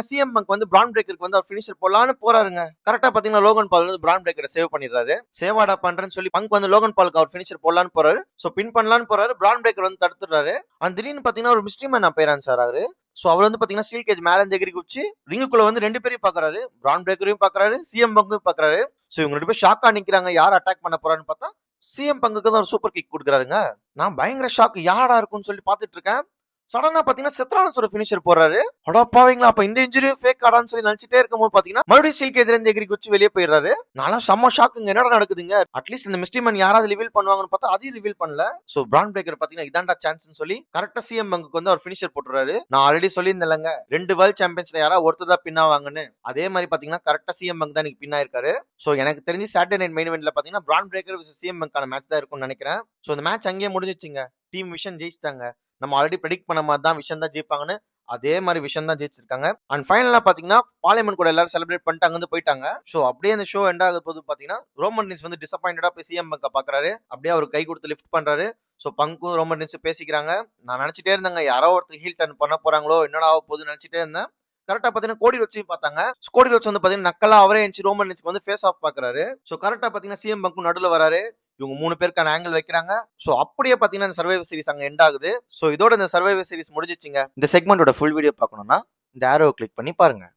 CM bunk வந்து பிரான் பிரேக்கருக்கு வந்து அவர் finisher போடலான்னு போறாருங்க. கரெக்டா பாத்தீங்கன்னா லோகன் பால் வந்து பிரான் பிரேக்கரை சேவ் பண்ணிடுறாரு. சேவாடா பண்றேன்னு சொல்லி பங்க் வந்து லோகன் பாலுக்கு அவர் பினிஷர் போடலான்னு போறாரு. சோ பின் பண்ணலான்னு போறாரு. பிரான் பிரேக்கர் வந்து தடுத்துறாரு. அந்த திடீர்னு பாத்தீங்கன்னா ஒரு மிஸ்ட்ரி மேன் அப்பேரான் சார் அவரு. சோ அவர் வந்து பாத்தீங்கன்னா ஸ்டீல் கேஜ் மேல இருந்து எகிரி குச்சி ரிங்குக்குள்ள வந்து 2 பேரையும் பாக்குறாரு. பிரான் பிரேக்கரையும் பாக்குறாரு, சிஎம் பங்கையும் பாக்குறாரு. சோ இவங்க 2 பேரும் ஷாக்கா நிக்கிறாங்க. யார் அட்டாக் பண்ண போறான்னு பார்த்தா சிஎம் பங்குக்கு தான் ஒரு சூப்பர் கிக் கொடுக்குறாருங்க. நான் பயங்கர ஷாக், யாரா இருக்கும்னு சொல்லி பாத்துட்டு இருக்கேன். சடனா பாத்தீங்கன்னா செத்ரானஸோட பினிஷர் போறாரு. அடப்பாவீங்களா, அப்ப இந்த இன்ஜுரி ஃபேக் ஆடான்னு சொல்லி நினைச்சிட்டே இருக்கும்போது பாத்தீங்கன்னா மறுபடியும் ஸ்டீல் கேஜ்ல இருந்து எகிரி குச்சி வெளியே போயிடுறாரு. நானும் செம்ம ஷாக்குங்க, என்னடா நடக்குதுங்க. அட்லீஸ்ட் இந்த மிஸ்டிமன் யாராவது ரிவீல் பண்ணுவாங்கன்னு பார்த்தா அதையும் ரிவீல் பண்ணல. சோ பிரான் பிரேக்கர் பாத்தீங்கன்னா இதான்டா சான்ஸ்னு சொல்லி கரெக்டா சிஎம் பங்குக்கு வந்து அவர் பினிஷர் போட்டுறாரு. நான் ஆல்ரெடி சொல்லியிருந்தேன்லங்க, 2 வேர்ல்ட் சாம்பியன்ஸ்ல யாராவது ஒருத்தர் தான் பின்னாவாங்கன்னு. அதே மாதிரி பாத்தீங்கன்னா கரெக்டா சிஎம் பங்க் தான் பின்னா இருக்காரு. சோ எனக்கு தெரிஞ்சு சாட்டர்டே நைட் மெயின் இவென்ட்ல பாத்தீங்கன்னா பிரான் பிரேக்கர் விஸ் சிஎம் பங்கான மேட்ச் தான் இருக்கும்னு நினைக்கிறேன். சோ இந்த மேட்ச் அங்கேயே முடிஞ்சிச்சுங்க. டீம் விஷன் ஜெயிச்சிட்டாங்க. நம்ம ஆல்ரெடி ப்ரெடிக்ட் பண்ண மாதிரி தான் விஷன் தான் ஜெயிப்பாங்கன்னு, அதே மாதிரி விஷன் தான் ஜெயிச்சிருக்காங்க. அண்ட் ஃபைனலா பாத்தீங்கன்னா பார்லிமெண்ட் கூட எல்லாரும் செலிப்ரேட் பண்ணிட்டு அங்க இருந்து போயிட்டாங்க. சோ அப்படியே அந்த ஷோ எண்ட் ஆக போது பாத்தீங்கன்னா ரோமன் ரீன்ஸ் வந்து டிசப்பாயிண்டடா போய் சிஎம் பங்க பாக்குறாரு. அப்படியே அவர் கை கொடுத்து லிஃப்ட் பண்றாரு. சோ பங்கும் ரோமன் ரீன்ஸ் பேசிக்கிறாங்க. நான் நினைச்சிட்டே இருந்தேங்க, யாரோ ஒருத்தர் ஹீல் டர்ன் பண்ண போறாங்களோ, என்னடா ஆக போகுதுன்னு நினைச்சிட்டே இருந்தேன். கரெக்டா பாத்தீங்கன்னா கோடி ரோட்ஸ் பார்த்தாங்க. கோடி ரோட்ஸ் வந்து பாத்தீங்கன்னா நக்கலா அவரே எஞ்சி ரோமன் ரீன்ஸ்க்கு வந்து ஃபேஸ் ஆஃப் பாக்குறாரு. சோ கரெக்டா பாத்தீங்கன்னா சிஎம் பங்கும் நடுவுல வராரு. இவங்க 3 பேருக்கான ஆங்கிள் வைக்கிறாங்க. சோ அப்படியே பாத்தீங்கன்னா இந்த சர்வைவர் சீரிஸ் அங்க எண்ட் ஆகுது. சோ இதோட இந்த சர்வைவர் சீரிஸ் முடிஞ்சிச்சுங்க. இந்த செக்மெண்டோட ஃபுல் வீடியோ பார்க்கணும்னா இந்த ஆரோவை கிளிக் பண்ணி பாருங்க.